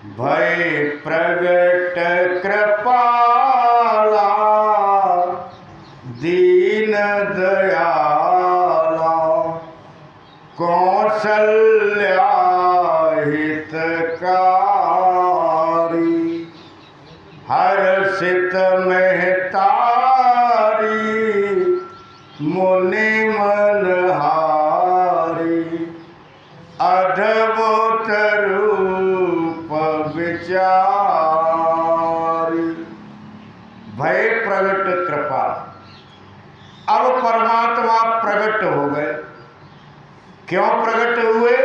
भय प्रगट कृपाला दीन दयाला कौशल्या हितकारी हर्षित महतारी मुनि मनहारी अद्भुत रूप विचारी भय प्रगट कृपा। अब परमात्मा प्रकट हो गए। क्यों प्रकट हुए?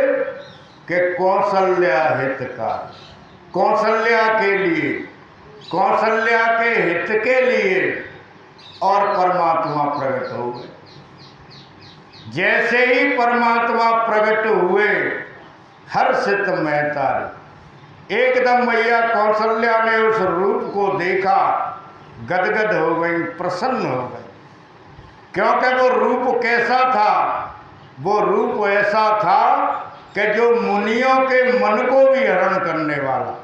कि कौशल्या हितकार, कौशल्या के लिए, कौशल्या के हित के लिए और परमात्मा प्रकट हो गए। जैसे ही परमात्मा प्रकट हुए हर्षित महतारी, एकदम मैया कौशल्या ने उस रूप को देखा, गदगद हो गई, प्रसन्न हो गई। क्योंकि वो रूप कैसा था? वो रूप ऐसा था कि जो मुनियों के मन को भी हरण करने वाला।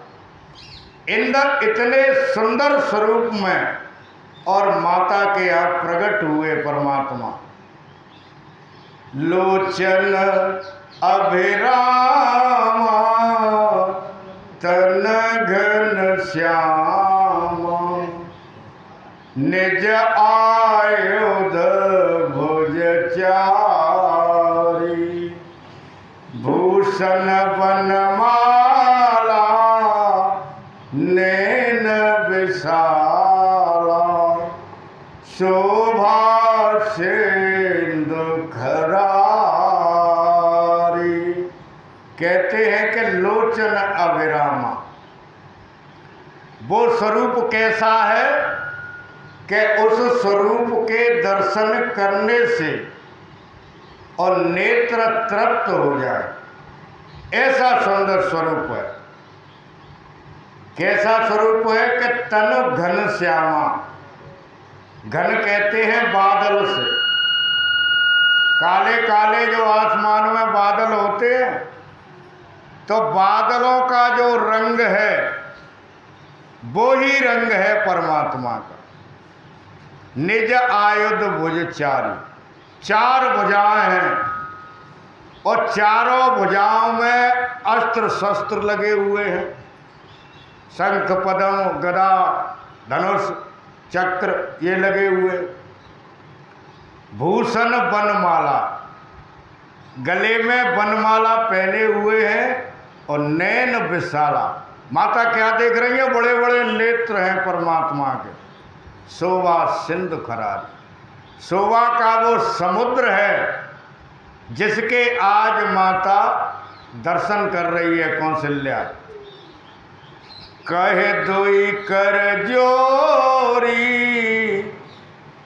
इंद्र इतने सुंदर स्वरूप में और माता के आप प्रकट हुए परमात्मा। लोचन अभिरामा तन घन श्यामा निज आयुध भुज चारी भूषण वनमाला नैन विशाला शोभा सिंधु खरारी। कहते हैं कि लोचन अविरामा। वो स्वरूप कैसा है कि उस स्वरूप के दर्शन करने से और नेत्र तृप्त हो जाए, ऐसा सुंदर स्वरूप है। कैसा स्वरूप है कि तन घन श्यामा। घन कहते हैं बादल से। काले काले जो आसमान में बादल होते हैं, तो बादलों का जो रंग है वो ही रंग है परमात्मा का। निज आयुध भुज चारी, चार भुजाएं हैं और चारों भुजाओं में अस्त्र शस्त्र लगे हुए हैं। शंख पद्म गदा धनुष चक्र ये लगे हुए। भूषण वनमाला, गले में वनमाला पहने हुए हैं और नैन विशाला। माता क्या देख रही है? बड़े बड़े नेत्र हैं परमात्मा के। शोभा सिंधु खरारी, शोभा का वो समुद्र है जिसके आज माता दर्शन कर रही है कौशल्या। कहे दोई कर जोरी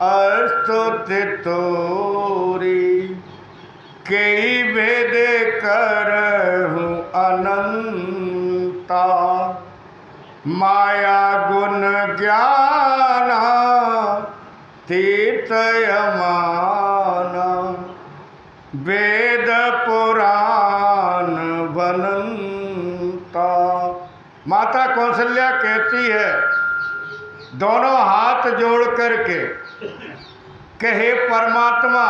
अस्तुति तोरी कई भेद करहूँ अनंता माया गुण ज्ञाना तीर्थयमाना वेद पुराण बनंता। माता कौशल्या कहती है दोनों हाथ जोड़ करके कि हे परमात्मा,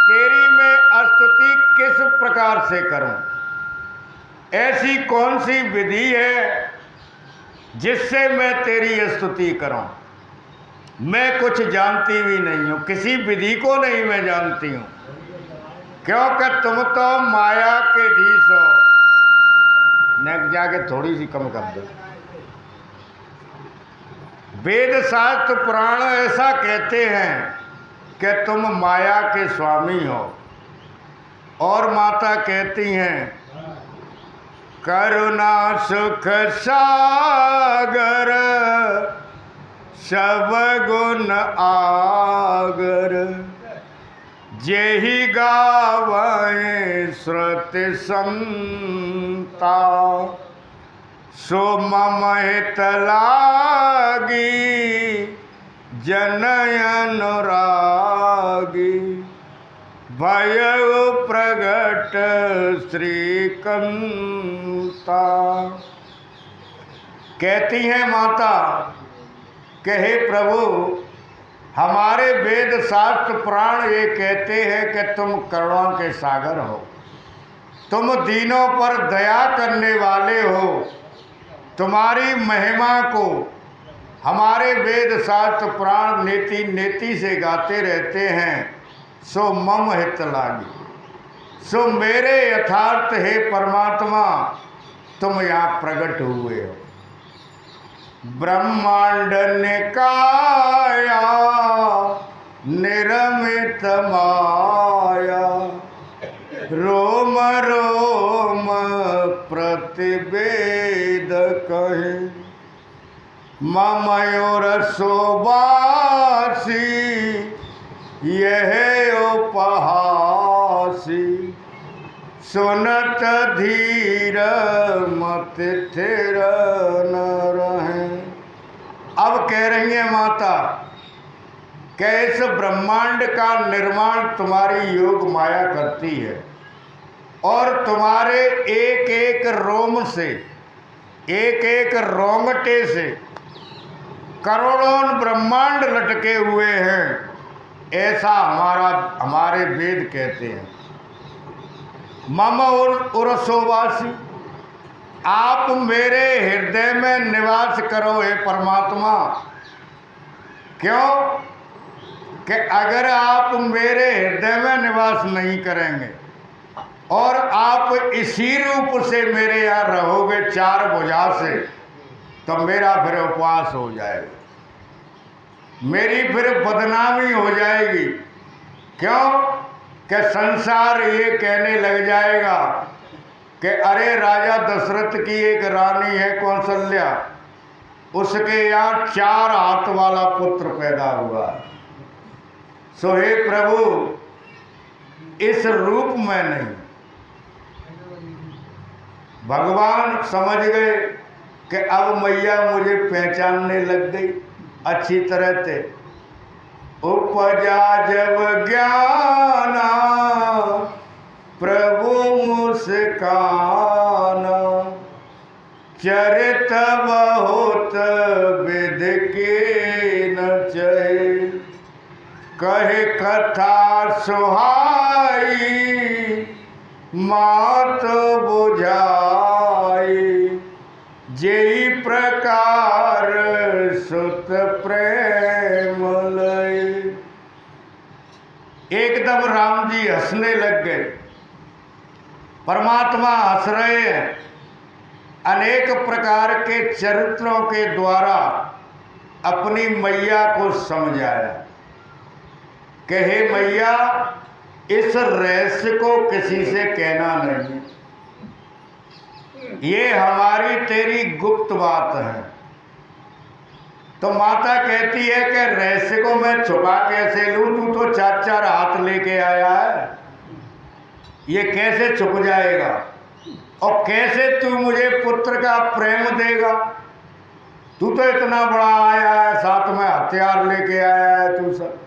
तेरी मैं स्तुति किस प्रकार से करूं? ऐसी कौन सी विधि है जिससे मैं तेरी स्तुति करूं? मैं कुछ जानती भी नहीं हूं, किसी विधि को नहीं मैं जानती हूं, क्योंकि तुम तो माया के धीश हो। नेक जाके थोड़ी सी कम कर दो। वेद शास्त्र पुराण ऐसा कहते हैं कि तुम माया के स्वामी हो। और माता कहती हैं करुणा सुख सागर सब गुण आगर जेहि गावै श्रुति संता सो मम हित लागी जनय अनुरागी भयउ प्रगट श्रीकंता। माता। कहती हैं माता कि हे प्रभु, हमारे वेद शास्त्र पुराण ये कहते हैं कि तुम करुणा के सागर हो, तुम दीनों पर दया करने वाले हो। तुम्हारी महिमा को हमारे वेद शास्त्र पुराण नेति नेति से गाते रहते हैं। सो मम हित लागी, सो मेरे यथार्थ हे परमात्मा तुम यहाँ प्रकट हुए हो। ब्रह्मांड निकाया निरमित माया, रोम रोम प्रतिवेद कहे। ममयोर शोभासी यह उपहासी, सुनत धीर मत थिर न रहे। अब कह रही है माता कि इस ब्रह्मांड का निर्माण तुम्हारी योग माया करती है और तुम्हारे एक एक रोम से, एक एक रोंगटे से करोड़ों ब्रह्मांड लटके हुए हैं, ऐसा हमारे वेद कहते हैं। मम उरसोवासी, आप मेरे हृदय में निवास करो हे परमात्मा। क्यों कि अगर आप मेरे हृदय में निवास नहीं करेंगे और आप इसी रूप से मेरे यहाँ रहोगे चार भुजा से, तो मेरा फिर उपवास हो जाएगा, मेरी फिर बदनामी हो जाएगी। क्यों कि संसार ये कहने लग जाएगा कि अरे राजा दशरथ की एक रानी है कौशल्या, उसके यहाँ 4 हाथ वाला पुत्र पैदा हुआ। सो हे प्रभु, इस रूप में नहीं, भगवान समझ गए कि अब मैया मुझे पहचानने लग गई अच्छी तरह से। उपजा जब ज्ञाना प्रभु मुस्काना, चरित बहुत विध के न चहे। कहे कथा सुहाई मात बुझाई, जेई प्रकार सुत प्रेम लय। एकदम राम जी हंसने लग गए। परमात्मा हंस रहे हैं। अनेक प्रकार के चरित्रों के द्वारा अपनी मैया को समझाया कि हे मैया, इस रहस्य को किसी से कहना नहीं, ये हमारी तेरी गुप्त बात है। तो माता कहती है कि रहस्य को मैं छुपा कैसे लूं, तू तो 4 हाथ लेके आया है, ये कैसे छुप जाएगा और कैसे तू मुझे पुत्र का प्रेम देगा? तू तो इतना बड़ा आया है, साथ में हथियार लेके आया है तू सब।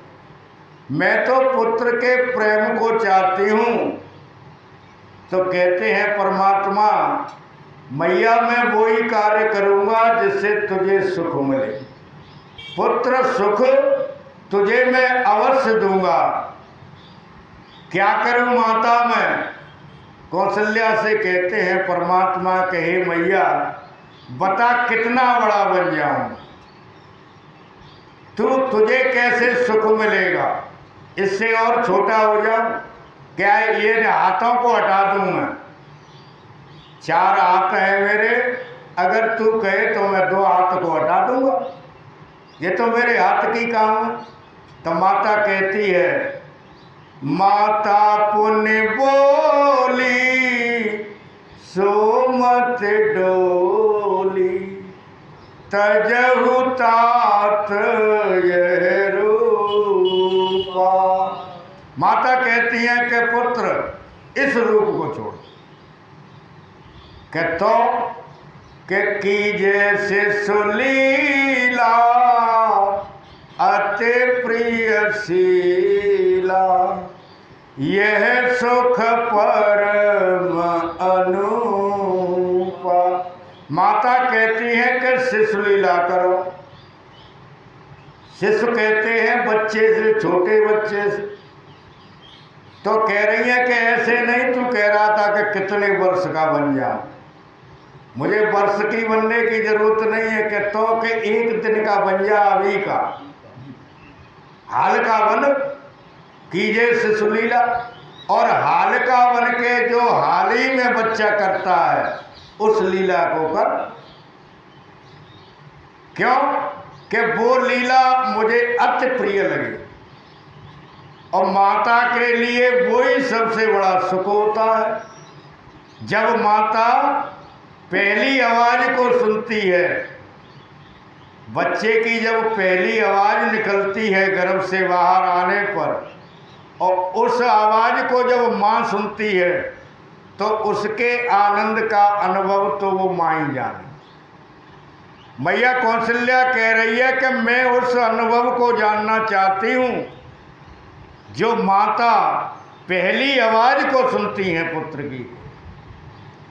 मैं तो पुत्र के प्रेम को चाहती हूँ। तो कहते हैं परमात्मा, मैया मैं वही कार्य करूँगा जिससे तुझे सुख मिले, पुत्र सुख तुझे मैं अवश्य दूंगा। क्या करूं माता मैं? कौशल्या से कहते हैं परमात्मा के हे मैया, बता कितना बड़ा बन जाऊं, तुझे कैसे सुख मिलेगा? इससे और छोटा हो जाऊं क्या? ये हाथों को हटा दूं मैं, 4 हाथ हैं मेरे, अगर तू कहे तो मैं 2 हाथ को हटा दूंगा, ये तो मेरे हाथ की काम है। तो माता कहती है, माता पुण्य बोली सोमत डोली, तजहु तात यह रूपा। माता कहती है कि पुत्र इस रूप को छोड़ के तो कीजे से सुलीला अति प्रिय शीला, यह सुख परम अनुपा। माता कहती है कि शिशु लीला करो। शिशु कहते हैं बच्चे से, छोटे बच्चे से। तो कह रही है कि ऐसे नहीं, तू कह रहा था कि कितने वर्ष का बन जाऊं। मुझे वर्ष की बनने की जरूरत नहीं है कि तो कि एक दिन का बन जा, अभी का हाल का बन कीजिए शिशु लीला। और हाल का बन के जो हाल ही में बच्चा करता है उस लीला को कर। क्यों कि वो लीला मुझे अति प्रिय लगी और माता के लिए वही सबसे बड़ा सुख होता है। जब माता पहली आवाज को सुनती है, बच्चे की जब पहली आवाज निकलती है गर्भ से बाहर आने पर, और उस आवाज को जब माँ सुनती है तो उसके आनंद का अनुभव तो वो माँ ही जाने। मैया कौशल्या कह रही है कि मैं उस अनुभव को जानना चाहती हूँ जो माता पहली आवाज को सुनती हैं पुत्र की।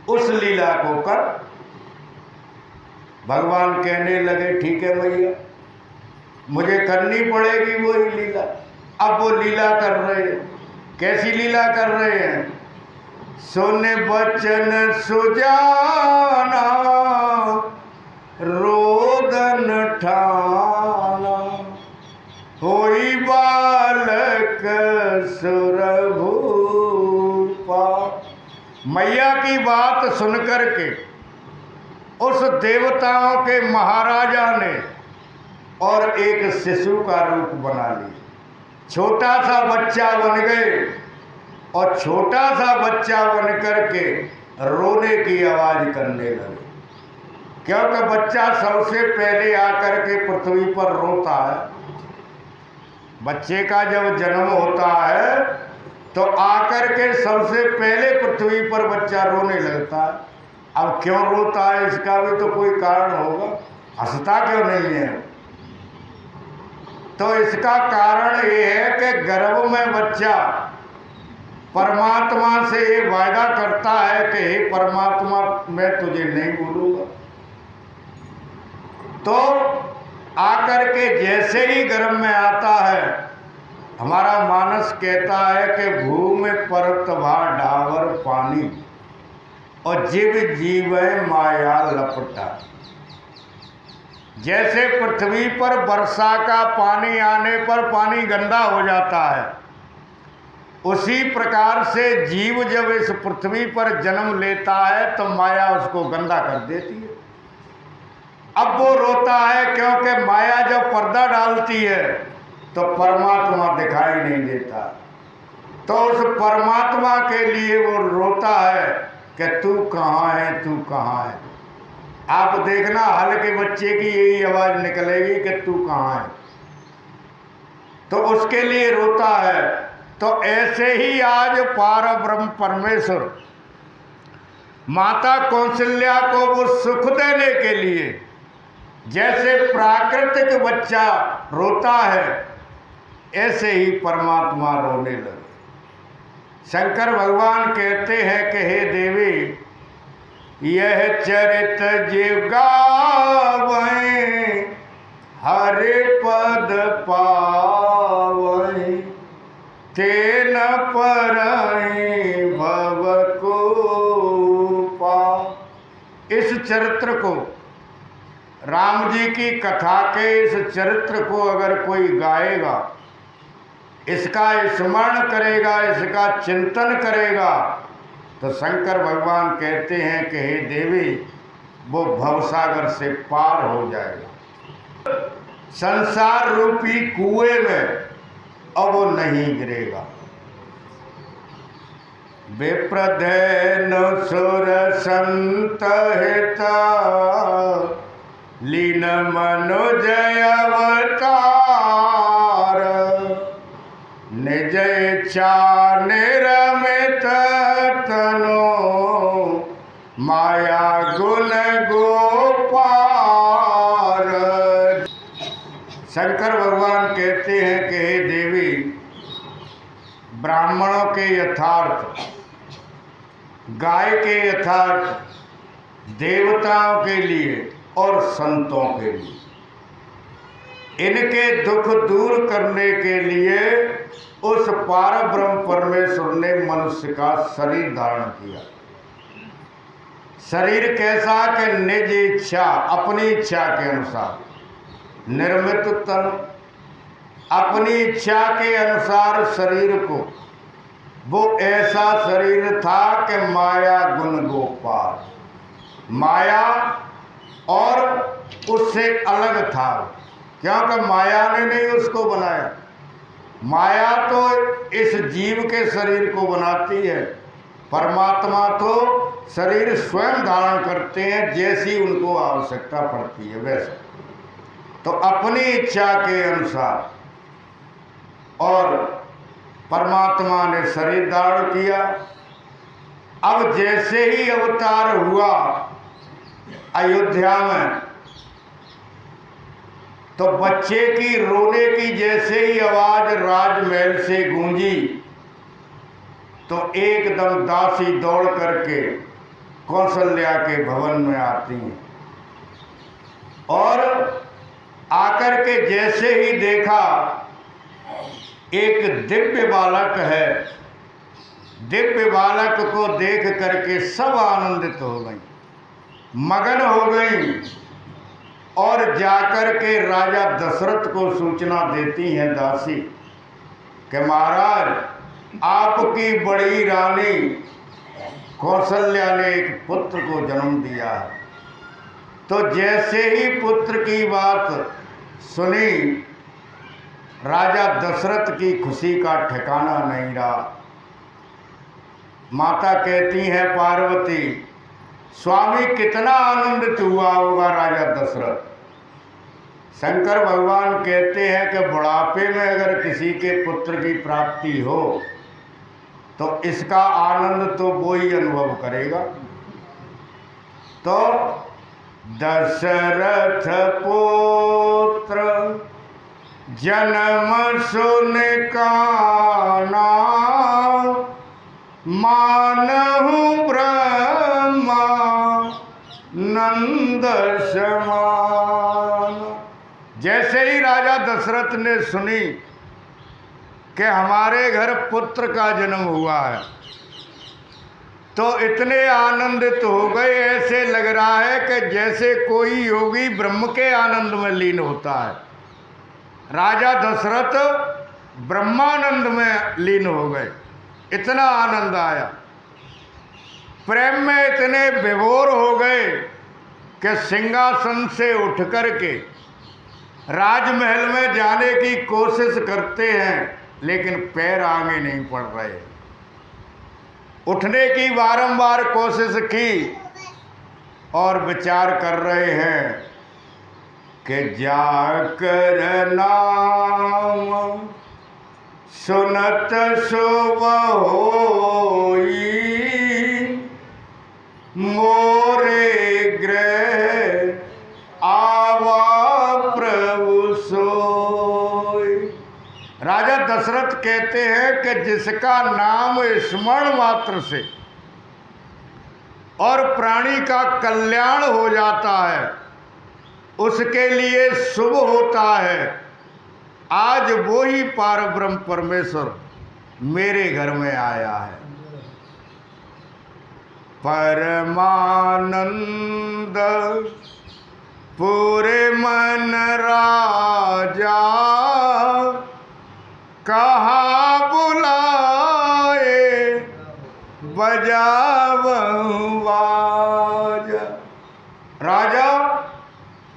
उस लीला को कर। भगवान कहने लगे ठीक है मैया, मुझे करनी पड़ेगी वही लीला। अब वो लीला कर रहे हैं। कैसी लीला कर रहे हैं? सुने बचन सुजाना रोदन ठाना, होई बालक सुरभूपा। मैया की बात सुनकर के उस देवताओं के महाराजा ने और एक शिशु का रूप बना लिया। छोटा सा बच्चा बन गए और छोटा सा बच्चा बन करके रोने की आवाज करने लगे। क्योंकि बच्चा सबसे पहले आकर के पृथ्वी पर रोता है। बच्चे का जब जन्म होता है तो आकर के सबसे पहले पृथ्वी पर बच्चा रोने लगता है। अब क्यों रोता है इसका भी तो कोई कारण होगा, हंसता क्यों नहीं है? तो इसका कारण ये है कि गर्भ में बच्चा परमात्मा से ये वायदा करता है कि हे परमात्मा मैं तुझे नहीं भूलूंगा। तो आकर के जैसे ही गर्भ में आता है, हमारा मानस कहता है कि भूमि परत भा डावर पानी और जीव जीवे माया लपटा। जैसे पृथ्वी पर वर्षा का पानी आने पर पानी गंदा हो जाता है, उसी प्रकार से जीव जब इस पृथ्वी पर जन्म लेता है तो माया उसको गंदा कर देती है। अब वो रोता है क्योंकि माया जब पर्दा डालती है तो परमात्मा दिखाई नहीं देता। तो उस परमात्मा के लिए वो रोता है कि तू कहाँ है, तू कहाँ है। आप देखना हल के बच्चे की यही आवाज निकलेगी कि तू कहाँ है, तो उसके लिए रोता है। तो ऐसे ही आज पार ब्रह्म परमेश्वर माता कौशल्या को वो सुख देने के लिए जैसे प्राकृतिक बच्चा रोता है, ऐसे ही परमात्मा रोने लगे। शंकर भगवान कहते हैं कि हे देवी, यह चरित जीव गावै हरि पद पावै, तेन परई भव को पा। इस चरित्र को, राम जी की कथा के इस चरित्र को अगर कोई गाएगा, इसका स्मरण करेगा, इसका चिंतन करेगा, तो शंकर भगवान कहते हैं कि हे देवी, वो भवसागर से पार हो जाएगा। संसार रूपी कुएं में अब वो नहीं गिरेगा। विप्रधेन सुर संत हिता, लीन मनुज अवतार, निज इच्छा निरमित तनो, माया गुण गोपार। शंकर भगवान कहते हैं कि हे देवी, ब्राह्मणों के यथार्थ, गाय के यथार्थ, देवताओं के लिए और संतों के लिए। इनके दुख दूर करने के लिए उस पार ब्रह्म परमेश्वर ने मनुष्य का शरीर धारण किया। शरीर कैसा कि निज इच्छा, अपनी इच्छा के अनुसार निर्मित तन, अपनी इच्छा के अनुसार शरीर को, वो ऐसा शरीर था कि माया गुण गोपाल, माया और उससे अलग था, क्योंकि माया ने नहीं उसको बनाया। माया तो इस जीव के शरीर को बनाती है, परमात्मा तो शरीर स्वयं धारण करते हैं जैसी उनको आवश्यकता पड़ती है वैसे। तो अपनी इच्छा के अनुसार और परमात्मा ने शरीर धारण किया। अब जैसे ही अवतार हुआ अयोध्या में, तो बच्चे की रोने की जैसे ही आवाज राजमहल से गूंजी, तो एकदम दासी दौड़ करके कौशल्या के भवन में आती हैं और आकर के जैसे ही देखा एक दिव्य बालक है, दिव्य बालक को देख करके सब आनंदित हो गई, मगन हो गई और जाकर के राजा दशरथ को सूचना देती हैं दासी कि महाराज, आपकी बड़ी रानी कौशल्या ने एक पुत्र को जन्म दिया है। तो जैसे ही पुत्र की बात सुनी, राजा दशरथ की खुशी का ठिकाना नहीं रहा। माता कहती है पार्वती, स्वामी कितना आनंदित हुआ होगा राजा दशरथ। शंकर भगवान कहते हैं कि बुढ़ापे में अगर किसी के पुत्र की प्राप्ति हो तो इसका आनंद तो वो ही अनुभव करेगा। तो दशरथ पुत्र जन्म सुन काना, मानहु ब्रह्मा नंद समान। जैसे ही राजा दशरथ ने सुनी कि हमारे घर पुत्र का जन्म हुआ है, तो इतने आनंदित हो गए, ऐसे लग रहा है कि जैसे कोई योगी ब्रह्म के आनंद में लीन होता है। राजा दशरथ ब्रह्मानंद में लीन हो गए, इतना आनंद आया। प्रेम में इतने विभोर हो गए कि सिंहासन से उठ करके राजमहल में जाने की कोशिश करते हैं, लेकिन पैर आगे नहीं पड़ रहे। उठने की बारंबार कोशिश की और विचार कर रहे हैं कि जाकर नाम सुनत शुभ होई, मोरे गृह आवा प्रभु सोई। राजा दशरथ कहते हैं कि जिसका नाम स्मरण मात्र से और प्राणी का कल्याण हो जाता है, उसके लिए शुभ होता है। आज वो ही पारब्रह्म परमेश्वर मेरे घर में आया है। परमानंद पूरे मन राजा, कहा बुलाए बजावूं बाजा। राजा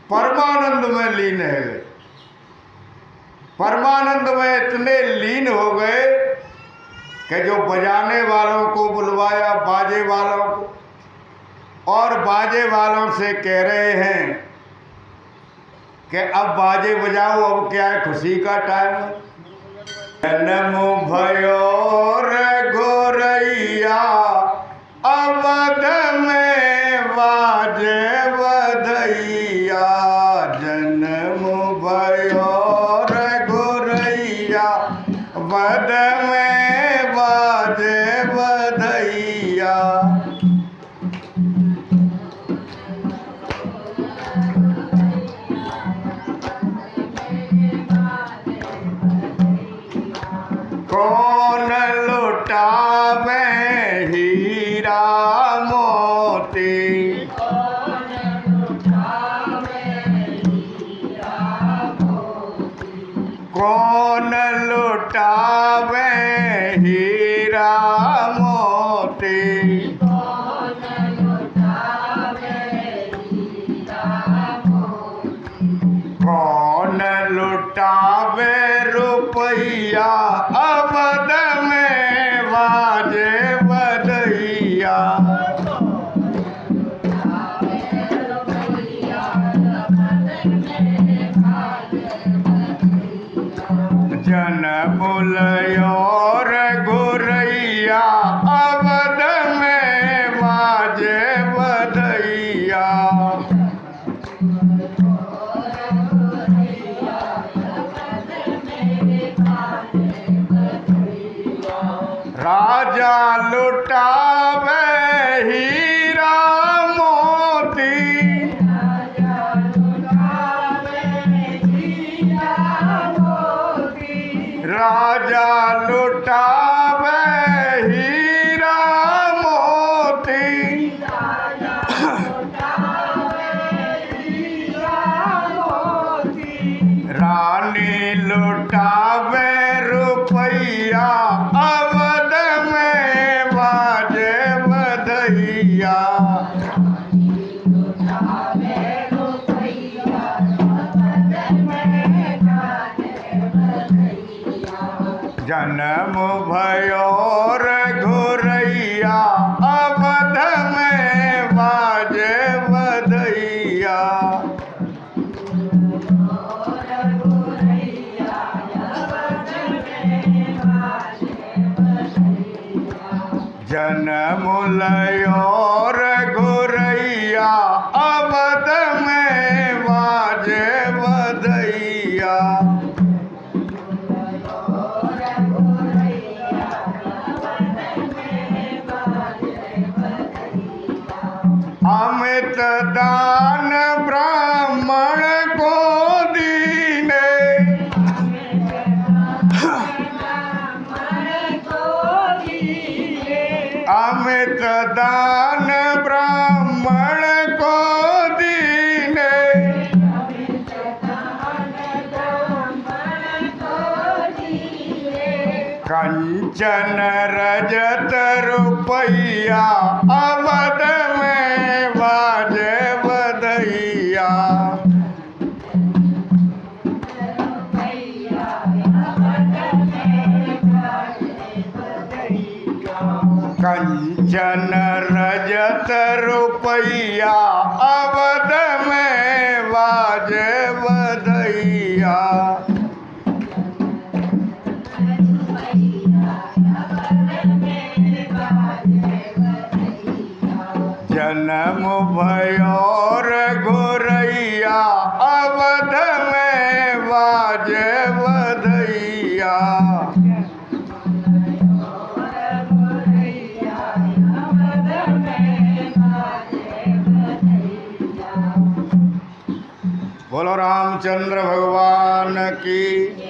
परमानंद में लीन है। परमानंद में इतने लीन हो गए कि जो बजाने वालों को बुलवाया, बाजे वालों को, और बाजे वालों से कह रहे हैं कि अब बाजे बजाओ, अब क्या है, खुशी का टाइम है। जन्म भयो रे गोरैया, अवध में बाजे बधैया। जन्म भयो रे गोरैया, अवध में बाजे बधैया। कौन लुटावे हीरा मोती, कौन लुटावे रुपया अवध में बाजे बधैया। जन बुलयोर गुरैया अवध में बाजे बधैया। राजा लुटावे हीरा मोती, राजा लुटावे हीरा मोती, रानी लुटावे रुपया अवध में बाजे बधैया। जन्म भयोर घुरैया अवध में बाजे बधैया। जन्म लयोर घुरैया अवध में बाजे बधैया। अमित दान ब्राह्मण को दीने, अमित दान ब्राह्मण को दीने, कंचन रजत रुपया अवध में बाजे बधैया। कंचन रजत रुपया अवध में बाजे बधैया। जन्म भयोर घुरैया अवध में बाजे बधैया। बोलो रामचंद्र भगवान की।